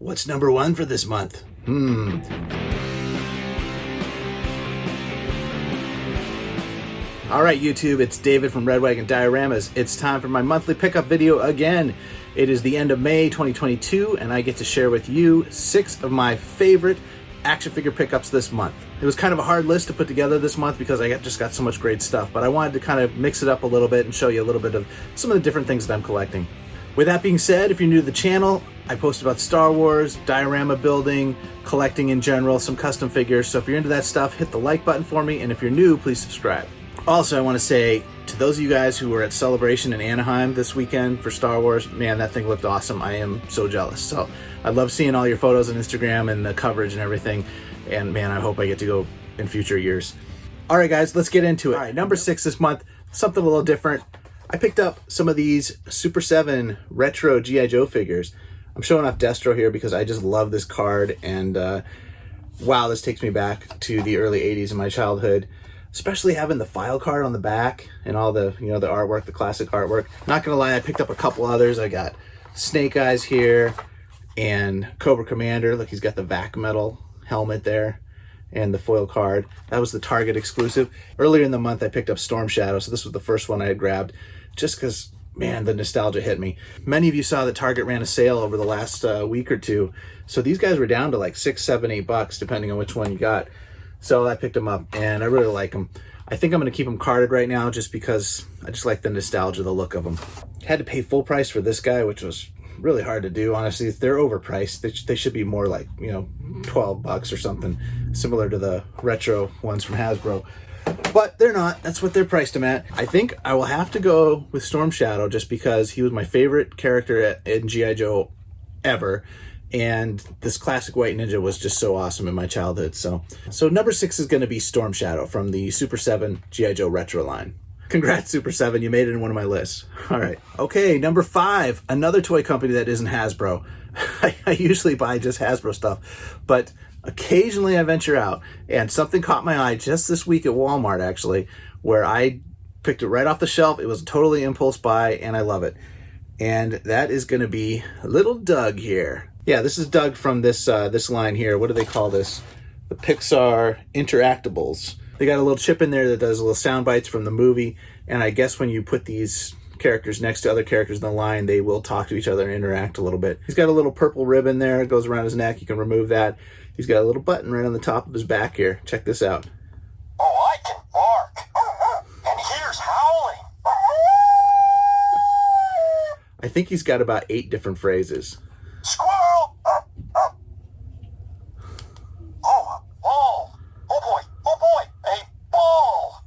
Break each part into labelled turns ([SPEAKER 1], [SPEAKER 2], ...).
[SPEAKER 1] What's number one for this month? All right, YouTube, it's David from Red Wagon Dioramas. It's time for my monthly pickup video again. It is the end of May 2022, and I get to share with you 6 of my favorite action figure pickups this month. It was kind of a hard list to put together this month because I just got so much great stuff, but I wanted to kind of mix it up a little bit and show you a little bit of some of the different things that I'm collecting. With that being said, if you're new to the channel, I post about Star Wars, diorama building, collecting in general, some custom figures. So if you're into that stuff, hit the like button for me, and if you're new, please subscribe. Also, I want to say to those of you guys who were at Celebration in Anaheim this weekend for Star Wars, man, that thing looked awesome. I am so jealous. So I love seeing all your photos on Instagram and the coverage and everything. And man, I hope I get to go in future years. All right, guys, let's get into it. All right, number 6 this month, something a little different. I picked up some of these Super 7 retro GI Joe figures. I'm showing off Destro here because I just love this card, and wow, this takes me back to the early 80s in my childhood, especially having the file card on the back and all the, you know, the artwork, the classic artwork. Not gonna lie, I picked up a couple others. I got Snake Eyes here and Cobra Commander. Look, he's got the vac metal helmet there and the foil card. That was the Target exclusive. Earlier in the month, I picked up Storm Shadow, so this was the first one I had grabbed, just because, man, the nostalgia hit me. Many of you saw that Target ran a sale over the last week or two, so these guys were down to like $6, $7, $8, depending on which one you got. So I picked them up, and I really like them. I think I'm going to keep them carded right now, just because I just like the nostalgia, the look of them. Had to pay full price for this guy, which was really hard to do, honestly. They're overpriced. They should be more like, you know, $12 or something, similar to the retro ones from Hasbro. But they're not. That's what they're priced them at. I think I will have to go with Storm Shadow just because he was my favorite character in GI Joe ever. And this classic white ninja was just so awesome in my childhood. So number 6 is going to be Storm Shadow from the Super 7 GI Joe retro line. Congrats, Super 7. You made it in one of my lists. All right. Okay, number 5, another toy company that isn't Hasbro. I usually buy just Hasbro stuff, but occasionally I venture out, and something caught my eye just this week at Walmart, actually, where I picked it right off the shelf. It was a totally impulse buy, and I love it. And that is going to be little Doug here. Yeah, this is Doug from this line here. What do they call this? The Pixar Interactables. They got a little chip in there that does little sound bites from the movie, and I guess when you put these characters next to other characters in the line, they will talk to each other and interact a little bit. He's got a little purple ribbon there. It goes around his neck. You can remove that. He's got a little button right on the top of his back here. Check this out.
[SPEAKER 2] Oh, I can bark. And here's howling.
[SPEAKER 1] I think he's got about 8 different phrases.
[SPEAKER 2] Squirrel. Oh, a ball. Oh boy, a ball.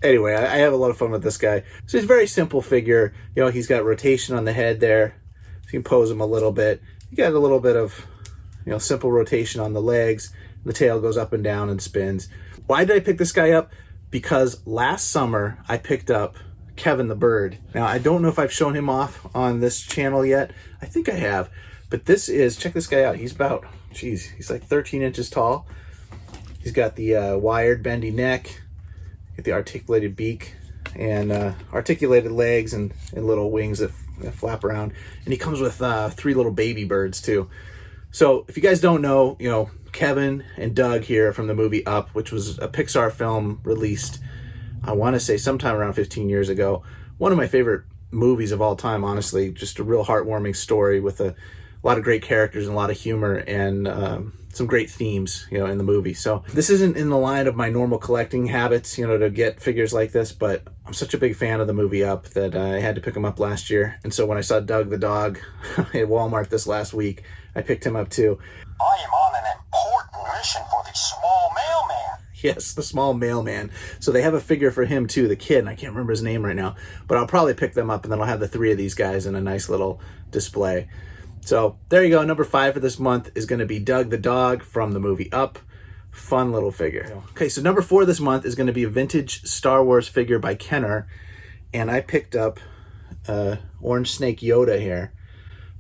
[SPEAKER 1] Anyway, I have a lot of fun with this guy. So he's a very simple figure. You know, he's got rotation on the head there. So you can pose him a little bit. You got a little bit of, you know, simple rotation on the legs. The tail goes up and down and spins. Why did I pick this guy up? Because last summer I picked up Kevin the Bird. Now, I don't know if I've shown him off on this channel yet. I think I have. But this is, check this guy out. He's about, geez, he's like 13 inches tall. He's got the wired bendy neck, got the articulated beak, and articulated legs and little wings that flap around. And he comes with 3 little baby birds too. So if you guys don't know, you know, Kevin and Doug here from the movie Up, which was a Pixar film released, I want to say sometime around 15 years ago. One of my favorite movies of all time, honestly. Just a real heartwarming story with a lot of great characters and a lot of humor and some great themes, you know, in the movie. So this isn't in the line of my normal collecting habits, you know, to get figures like this, but I'm such a big fan of the movie Up that I had to pick him up last year. And so when I saw Doug the dog at Walmart this last week, I picked him up too.
[SPEAKER 2] I am on an important mission for the small mailman.
[SPEAKER 1] Yes, the small mailman. So they have a figure for him too, the kid, and I can't remember his name right now, but I'll probably pick them up and then I'll have the 3 of these guys in a nice little display. So there you go. Number 5 for this month is going to be Doug the dog from the movie Up. Fun little figure. Okay, so number 4 this month is going to be a vintage Star Wars figure by Kenner, and I picked up Orange Snake Yoda here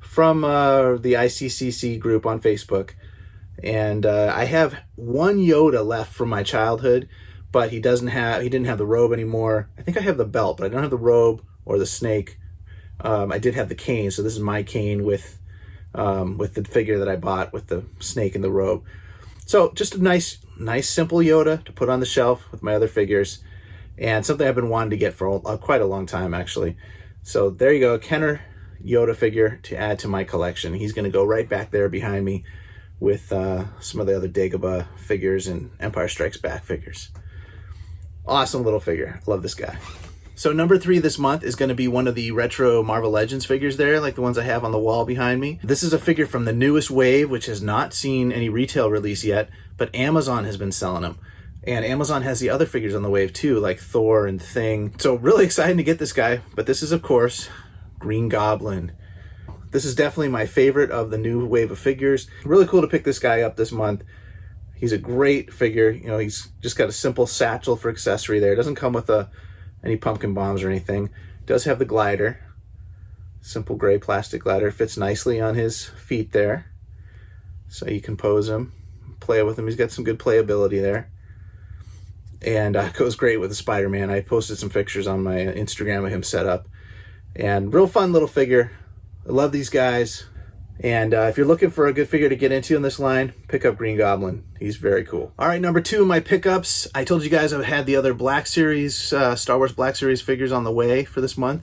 [SPEAKER 1] from the ICCC group on Facebook. And I have one Yoda left from my childhood, but he didn't have the robe anymore. I think I have the belt, but I don't have the robe or the snake. I did have the cane, so this is my cane with with the figure that I bought with the snake in the robe. So just a nice simple Yoda to put on the shelf with my other figures, and something I've been wanting to get for quite a long time, actually. So there you go, Kenner Yoda figure to add to my collection. He's going to go right back there behind me with some of the other Dagobah figures and Empire Strikes Back figures. Awesome little figure. Love this guy. So number 3 this month is going to be one of the retro Marvel Legends figures there, like the ones I have on the wall behind me. This is a figure from the newest wave, which has not seen any retail release yet, but Amazon has been selling them. And Amazon has the other figures on the wave too, like Thor and Thing. So really excited to get this guy, but this is, of course, Green Goblin. This is definitely my favorite of the new wave of figures. Really cool to pick this guy up this month. He's a great figure. You know, he's just got a simple satchel for accessory there. It doesn't come with any pumpkin bombs or anything. It does have the glider. Simple gray plastic glider. Fits nicely on his feet there. So you can pose him, play with him. He's got some good playability there. And goes great with the Spider-Man. I posted some pictures on my Instagram of him set up. And real fun little figure. I love these guys. And if you're looking for a good figure to get into in this line, pick up Green Goblin. He's very cool. All right, number 2 of my pickups. I told you guys I've had the other Black Series, Star Wars Black Series figures on the way for this month.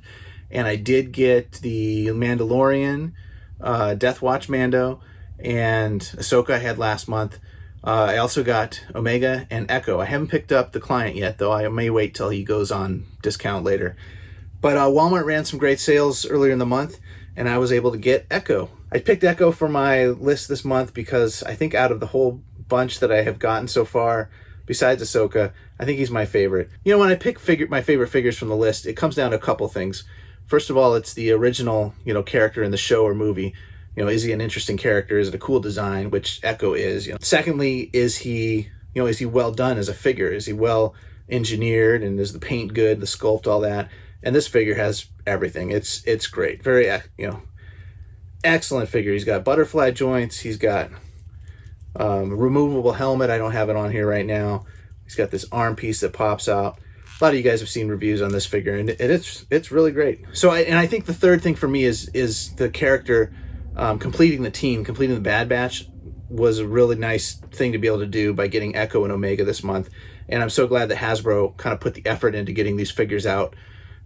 [SPEAKER 1] And I did get the Mandalorian, Death Watch Mando, and Ahsoka I had last month. I also got Omega and Echo. I haven't picked up the Client yet, though. I may wait till he goes on discount later. But Walmart ran some great sales earlier in the month, and I was able to get Echo. I picked Echo for my list this month because I think out of the whole bunch that I have gotten so far, besides Ahsoka, I think he's my favorite. You know, when I pick my favorite figures from the list, it comes down to a couple things. First of all, it's the original, character in the show or movie. Is he an interesting character? Is it a cool design, which Echo is? Secondly, is he well done as a figure? Is he well engineered, and is the paint good, the sculpt, all that? And this figure has everything. It's great. Very, excellent figure. He's got butterfly joints. He's got a removable helmet. I don't have it on here right now. He's got this arm piece that pops out. A lot of you guys have seen reviews on this figure, and it's really great. So I think the third thing for me is the character completing the team, completing the Bad Batch was a really nice thing to be able to do by getting Echo and Omega this month. And I'm so glad that Hasbro kind of put the effort into getting these figures out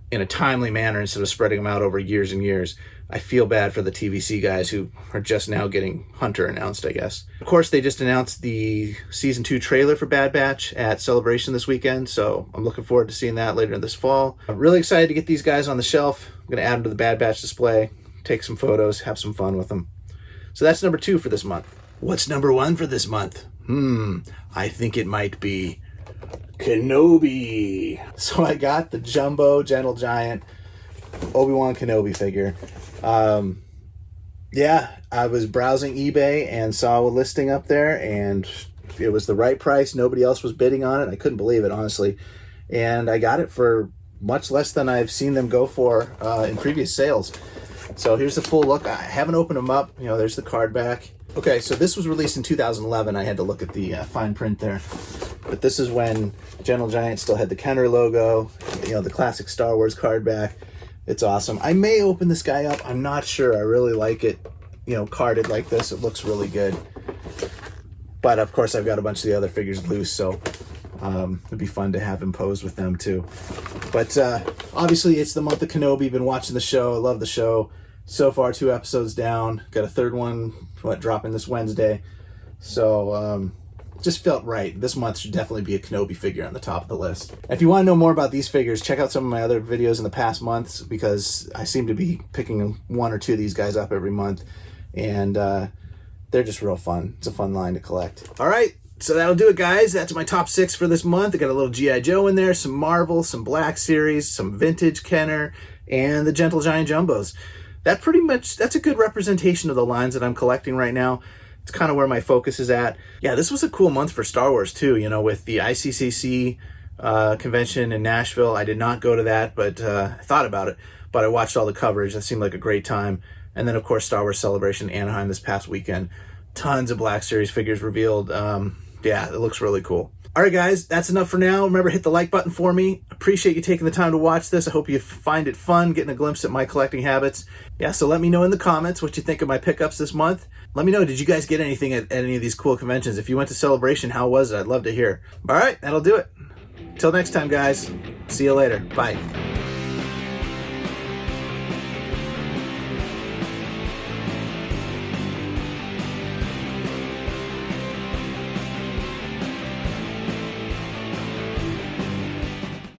[SPEAKER 1] in a timely manner instead of spreading them out over years and years. I feel bad for the TVC guys who are just now getting Hunter announced, I guess. Of course, they just announced the Season 2 trailer for Bad Batch at Celebration this weekend, so I'm looking forward to seeing that later this fall. I'm really excited to get these guys on the shelf. I'm going to add them to the Bad Batch display, take some photos, have some fun with them. So that's number 2 for this month. What's number 1 for this month? I think it might be Kenobi. So I got the Jumbo Gentle Giant Obi-Wan Kenobi figure. I was browsing eBay and saw a listing up there, and it was the right price. Nobody else was bidding on it. I couldn't believe it, honestly. And I got it for much less than I've seen them go for in previous sales. So here's the full look. I haven't opened them up. There's the card back. Okay, so this was released in 2011. I had to look at the fine print there. But this is when Gentle Giant still had the Kenner logo, the classic Star Wars card back. It's awesome. I may open this guy up. I'm not sure. I really like it, carded like this. It looks really good. But, of course, I've got a bunch of the other figures loose, so it'd be fun to have him pose with them, too. But, obviously, it's the month of Kenobi. Been watching the show. I love the show. So far, 2 episodes down. Got a third one, dropping this Wednesday. So, just felt right. This month should definitely be a Kenobi figure on the top of the list. If you want to know more about these figures, check out some of my other videos in the past months, because I seem to be picking 1 or 2 of these guys up every month, and they're just real fun. It's a fun line to collect. All right, so that'll do it, guys. That's my top 6 for this month. I got a little GI Joe in there, some Marvel, some Black Series, some vintage Kenner, and the Gentle Giant Jumbos. That's a good representation of the lines that I'm collecting right now. It's kind of where my focus is at. Yeah, this was a cool month for Star Wars too, with the ICCC convention in Nashville. I did not go to that, but I thought about it. But I watched all the coverage. That seemed like a great time. And then, of course, Star Wars Celebration Anaheim this past weekend. Tons of Black Series figures revealed. Yeah, it looks really cool. All right, guys, that's enough for now. Remember, hit the like button for me. Appreciate you taking the time to watch this. I hope you find it fun, getting a glimpse at my collecting habits. Yeah, so let me know in the comments what you think of my pickups this month. Let me know, did you guys get anything at any of these cool conventions? If you went to Celebration, how was it? I'd love to hear. All right, that'll do it. Till next time, guys. See you later. Bye.